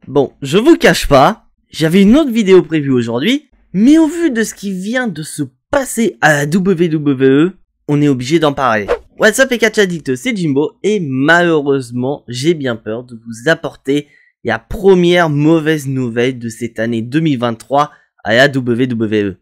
Bon, je vous cache pas, j'avais une autre vidéo prévue aujourd'hui, mais au vu de ce qui vient de se passer à la WWE, on est obligé d'en parler. What's up les catch addicts, c'est Jimbo, et malheureusement, j'ai bien peur de vous apporter la première mauvaise nouvelle de cette année 2023 à la WWE.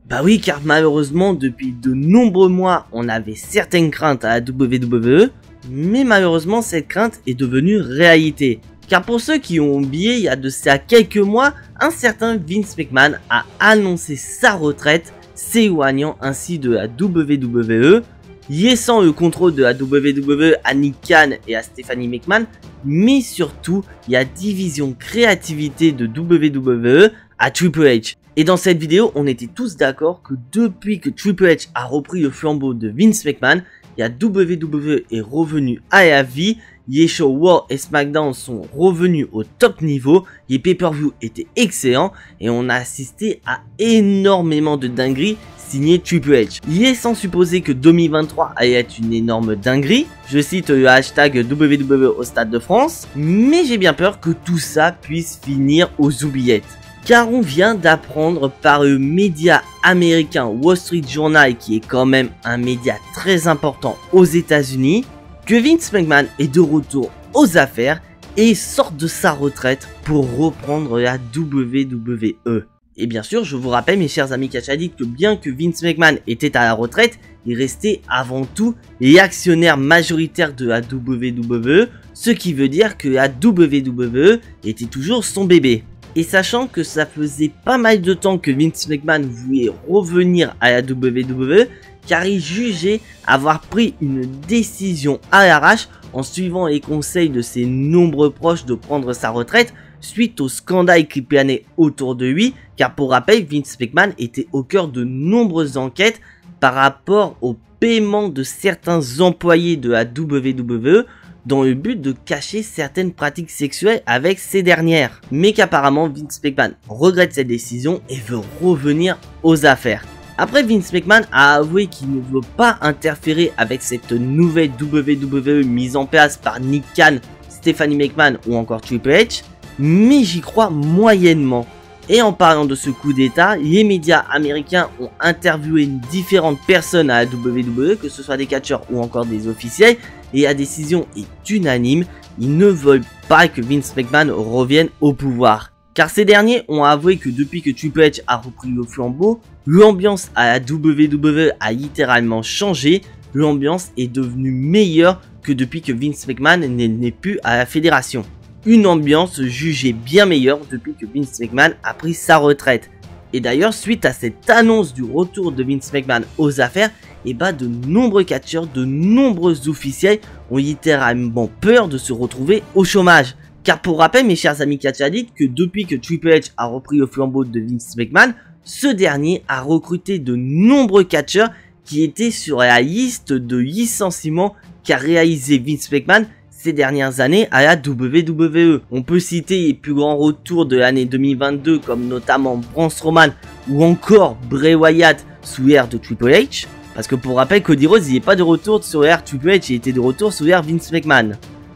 Bah oui, car malheureusement, depuis de nombreux mois, on avait certaines craintes à la WWE, mais malheureusement, cette crainte est devenue réalité. Car pour ceux qui ont oublié, il y a de ça quelques mois, un certain Vince McMahon a annoncé sa retraite, s'éloignant ainsi de la WWE, laissant le contrôle de la WWE à Nick Khan et à Stephanie McMahon, mais surtout la division créativité de WWE à Triple H. Et dans cette vidéo, on était tous d'accord que depuis que Triple H a repris le flambeau de Vince McMahon, la WWE est revenue à la vie, les shows Raw et SmackDown sont revenus au top niveau, les pay-per-view étaient excellents et on a assisté à énormément de dingueries signées Triple H. Laissant supposer que 2023 allait être une énorme dinguerie, je cite le hashtag WWE au Stade de France, mais j'ai bien peur que tout ça puisse finir aux oubliettes. Car on vient d'apprendre par le média américain Wall Street Journal, qui est quand même un média très important aux États-Unis, que Vince McMahon est de retour aux affaires et sort de sa retraite pour reprendre la WWE. Et bien sûr, je vous rappelle mes chers amis catch addicts que bien que Vince McMahon était à la retraite, il restait avant tout l'actionnaire majoritaire de la WWE, ce qui veut dire que la WWE était toujours son bébé. Et sachant que ça faisait pas mal de temps que Vince McMahon voulait revenir à la WWE, car il jugeait avoir pris une décision à l'arrache en suivant les conseils de ses nombreux proches de prendre sa retraite suite au scandale qui planait autour de lui, car pour rappel, Vince McMahon était au cœur de nombreuses enquêtes par rapport au paiement de certains employés de la WWE, dans le but de cacher certaines pratiques sexuelles avec ces dernières. Mais qu'apparemment Vince McMahon regrette cette décision et veut revenir aux affaires. Après, Vince McMahon a avoué qu'il ne veut pas interférer avec cette nouvelle WWE mise en place par Nick Khan, Stephanie McMahon ou encore Triple H, mais j'y crois moyennement. Et en parlant de ce coup d'état, les médias américains ont interviewé différentes personnes à la WWE, que ce soit des catcheurs ou encore des officiels, et la décision est unanime, ils ne veulent pas que Vince McMahon revienne au pouvoir. Car ces derniers ont avoué que depuis que Triple H a repris le flambeau, l'ambiance à la WWE a littéralement changé, l'ambiance est devenue meilleure que depuis que Vince McMahon n'est plus à la fédération. Une ambiance jugée bien meilleure depuis que Vince McMahon a pris sa retraite. Et d'ailleurs, suite à cette annonce du retour de Vince McMahon aux affaires, de nombreux catcheurs, de nombreux officiels ont littéralement peur de se retrouver au chômage. Car pour rappel, mes chers amis catch addicts, que depuis que Triple H a repris le flambeau de Vince McMahon, ce dernier a recruté de nombreux catcheurs qui étaient sur la liste de licenciements qu'a réalisé Vince McMahon ces dernières années à la WWE. On peut citer les plus grands retours de l'année 2022 comme notamment Braun Strowman ou encore Bray Wyatt sous l'ère de Triple H. Parce que pour rappel, Cody Rhodes il n'est pas de retour sur l'ère Triple H, il était de retour sur l'ère Vince McMahon.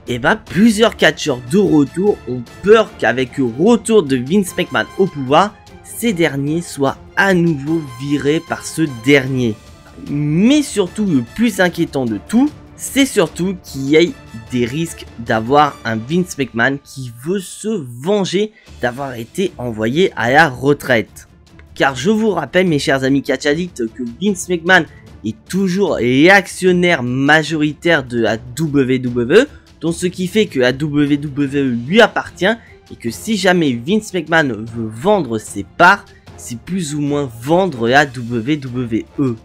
Et plusieurs catcheurs de retour ont peur qu'avec le retour de Vince McMahon au pouvoir, ces derniers soient à nouveau virés par ce dernier. Mais surtout, le plus inquiétant de tout, c'est surtout qu'il y ait des risques d'avoir un Vince McMahon qui veut se venger d'avoir été envoyé à la retraite. Car je vous rappelle mes chers amis catch addicts que Vince McMahon est toujours l'actionnaire majoritaire de la WWE, donc ce qui fait que la WWE lui appartient et que si jamais Vince McMahon veut vendre ses parts, c'est plus ou moins vendre la WWE.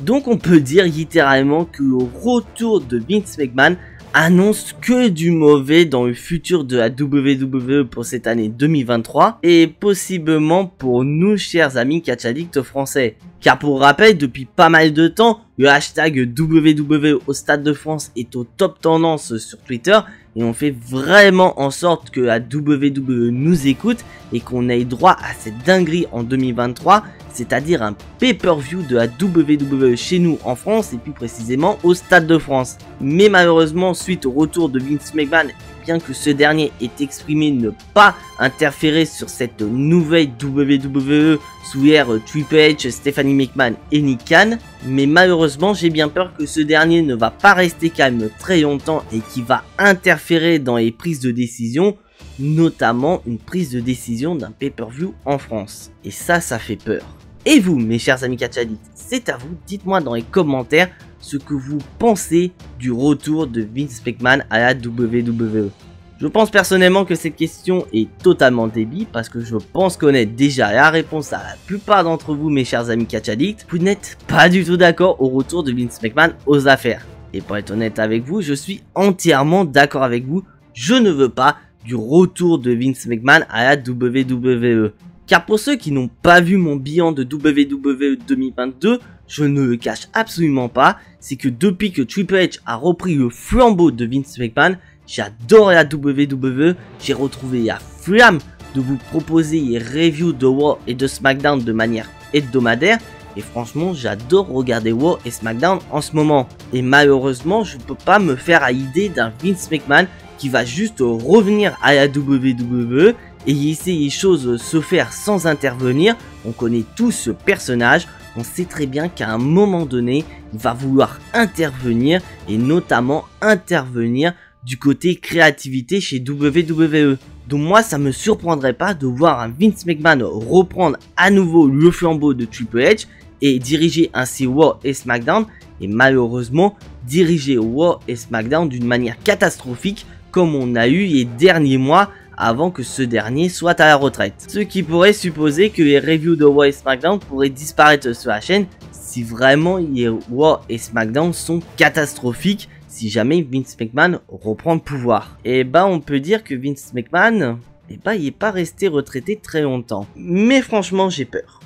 Donc on peut dire littéralement que le retour de Vince McMahon annonce que du mauvais dans le futur de la WWE pour cette année 2023 et possiblement pour nous chers amis catch addicts français. Car pour rappel, depuis pas mal de temps, le hashtag WWE au Stade de France est au top tendance sur Twitter et on fait vraiment en sorte que la WWE nous écoute et qu'on ait droit à cette dinguerie en 2023, c'est-à-dire un pay-per-view de la WWE chez nous en France et plus précisément au Stade de France. Mais malheureusement, suite au retour de Vince McMahon, bien que ce dernier ait exprimé ne pas interférer sur cette nouvelle WWE sous l'ère Triple H, Stephanie McMahon et Nick Khan, mais malheureusement j'ai bien peur que ce dernier ne va pas rester calme très longtemps et qui va interférer dans les prises de décision, notamment une prise de décision d'un pay-per-view en France. Et ça fait peur. Et vous, mes chers amis Catch Addicts, c'est à vous, dites-moi dans les commentaires ce que vous pensez du retour de Vince McMahon à la WWE. Je pense personnellement que cette question est totalement débile parce que je pense connaître déjà la réponse à la plupart d'entre vous, mes chers amis Catch Addicts. Vous n'êtes pas du tout d'accord au retour de Vince McMahon aux affaires. Et pour être honnête avec vous, je suis entièrement d'accord avec vous. Je ne veux pas du retour de Vince McMahon à la WWE. Car pour ceux qui n'ont pas vu mon bilan de WWE 2022, je ne le cache absolument pas, c'est que depuis que Triple H a repris le flambeau de Vince McMahon, j'adore la WWE, j'ai retrouvé la flamme de vous proposer les reviews de Raw et de SmackDown de manière hebdomadaire, et franchement j'adore regarder Raw et SmackDown en ce moment. Et malheureusement je ne peux pas me faire à l'idée d'un Vince McMahon qui va juste revenir à la WWE et laisser les choses se faire sans intervenir. On connaît tous ce personnage, on sait très bien qu'à un moment donné, il va vouloir intervenir et notamment intervenir du côté créativité chez WWE. Donc moi ça me surprendrait pas de voir un Vince McMahon reprendre à nouveau le flambeau de Triple H et diriger ainsi Raw et SmackDown, et malheureusement diriger Raw et SmackDown d'une manière catastrophique comme on a eu les derniers mois avant que ce dernier soit à la retraite. Ce qui pourrait supposer que les reviews de Raw et SmackDown pourraient disparaître sur la chaîne si vraiment les Raw et SmackDown sont catastrophiques, si jamais Vince McMahon reprend le pouvoir. Et bah on peut dire que Vince McMahon, il est pas resté retraité très longtemps. Mais franchement j'ai peur.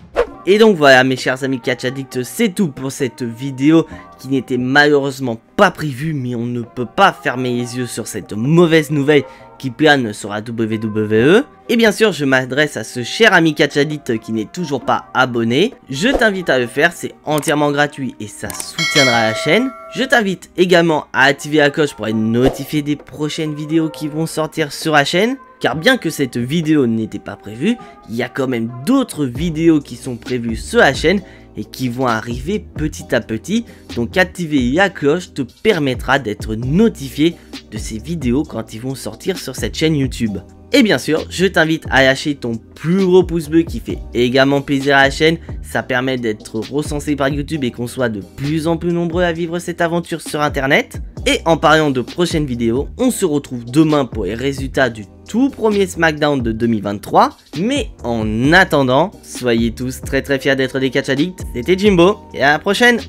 Et donc voilà mes chers amis Catch Addicts, c'est tout pour cette vidéo qui n'était malheureusement pas prévue, mais on ne peut pas fermer les yeux sur cette mauvaise nouvelle qui plane sur la WWE. Et bien sûr je m'adresse à ce cher ami Catch Addict qui n'est toujours pas abonné. Je t'invite à le faire, c'est entièrement gratuit et ça soutiendra la chaîne. Je t'invite également à activer la cloche pour être notifié des prochaines vidéos qui vont sortir sur la chaîne. Car bien que cette vidéo n'était pas prévue, il y a quand même d'autres vidéos qui sont prévues sur la chaîne et qui vont arriver petit à petit. Donc activer la cloche te permettra d'être notifié de ces vidéos quand ils vont sortir sur cette chaîne YouTube. Et bien sûr, je t'invite à lâcher ton plus gros pouce bleu qui fait également plaisir à la chaîne. Ça permet d'être recensé par YouTube et qu'on soit de plus en plus nombreux à vivre cette aventure sur internet. Et en parlant de prochaines vidéos, on se retrouve demain pour les résultats du tout premier SmackDown de 2023. Mais en attendant, soyez tous très fiers d'être des Catch Addicts. C'était Jimbo et à la prochaine.